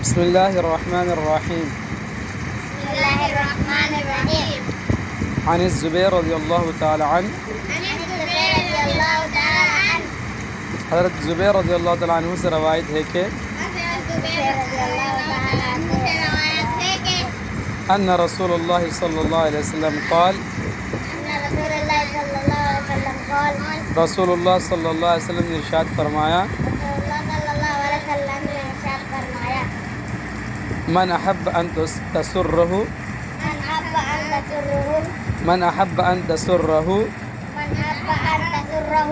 بسم الله الرحمن الرحيم. بسم الله الرحمن الرحيم. عن الزبير رضي الله تعالى عنه. عن الزبير رضي الله تعالى عنه. حضرت زبیر رضی اللہ تعالیٰ عنہ سے روایت ہے کہ حضرت زبیر رضی اللہ تعالی عنہ سے روایت ہے کہ ان رسول اللہ صلی اللہ علیہ وسلم قال ان رسول اللہ صلی اللہ علیہ وسلم قال رسول اللہ صلی اللہ علیہ وسلم نے ارشاد فرمایا رسول اللہ صلی اللہ علیہ وسلم نے ارشاد فرمایا من احب ان تسرہ من احب ان تسره من احب ان تسرہ من احب ان تسره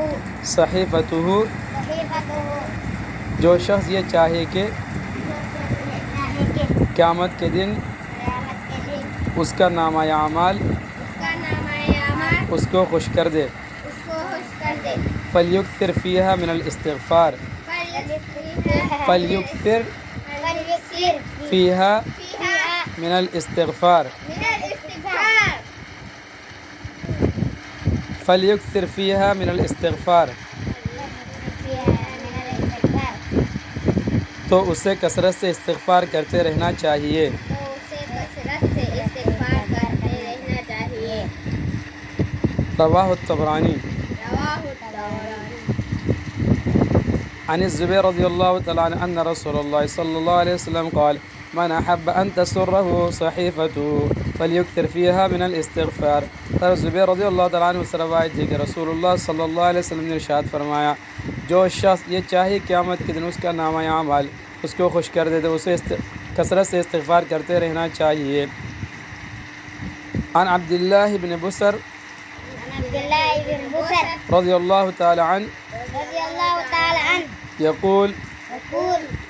صحیفتہ صحیفته جو شخص یہ چاہے کہ چاہے کہ قیامت کے دن قیامت کے دن اس کا نامہ اعمال اس کا نامہ اعمال اس کو خوش کر دے اس کو خوش کر دے فلیکثر فیہا من الاستغفار فلیکثر فیہا من الاستغفار فلیکثر فیہا من الاستغفار تو اسے کثرت سے استغفار کرتے رہنا چاہیے. رواہ الطبرانی. عن الزبير رضي الله تعالى عنه أن رسول الله صلى الله عليه وسلم قال من أحب أن تسره صحيفته فليكثر فيها من الاستغفار. حضرت زبیر رضی اللہ تعالیٰ عنہ سے روایت ہے کہ رسول اللہ صلی اللہ علیہ وسلم نے ارشاد فرمایا جو شخص یہ چاہے قیامت کے دن اس کا نامہ اعمال اس کو خوش کر دے تو اسے کثرت سے استغفار کرتے رہنا چاہیے. عن عبداللہ بن بسر رضی اللہ تعالی عنہ یقول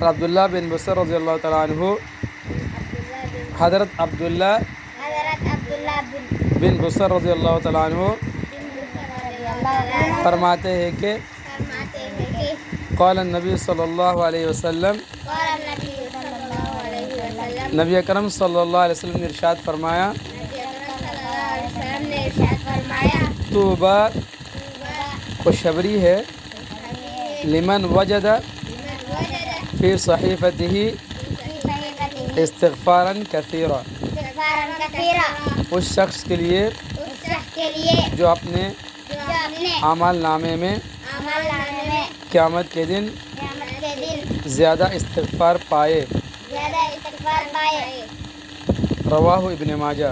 عبداللہ بن بسر رضی اللہ تعالیٰ عنہ حضرت عبداللہ بن بسر رضی اللہ تعالیٰ عنہ فرماتے ہیں کہ قال النبی صلی اللہ علیہ وسلم نبی اکرم صلی اللہ علیہ وسلم نے ارشاد فرمایا طوبیٰ خوشخبری ہے لمن وجد فی صحیفتہ استغفارا کثیرا اس شخص کے لیے جو اپنے اعمال نامے میں قیامت کے دن زیادہ استغفار پائے. رواہ ابن ماجہ.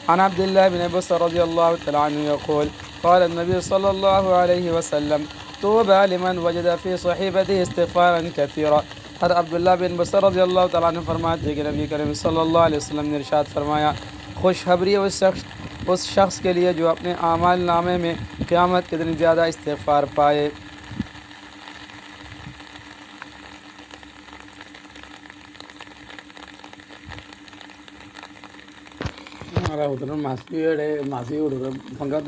عن عبداللہ بن بسر رضی اللہ تعالیٰ عنہ یقول قال النبی صلی اللہ علیہ وسلم طوبیٰ لمن وجد فی صحیفتہ استغفارا کثیرا. حضرت عبداللہ بن بسر رضی اللہ تعالیٰ عنہ فرماتے ہیں کہ نبی کریم صلی اللہ علیہ وسلم نے ارشاد فرمایا خوشخبری اس شخص کے لیے جو اپنے اعمال نامے میں قیامت کے دن زیادہ استغفار پائے. മാസി കൊടുക്കുക പങ്കാത്ത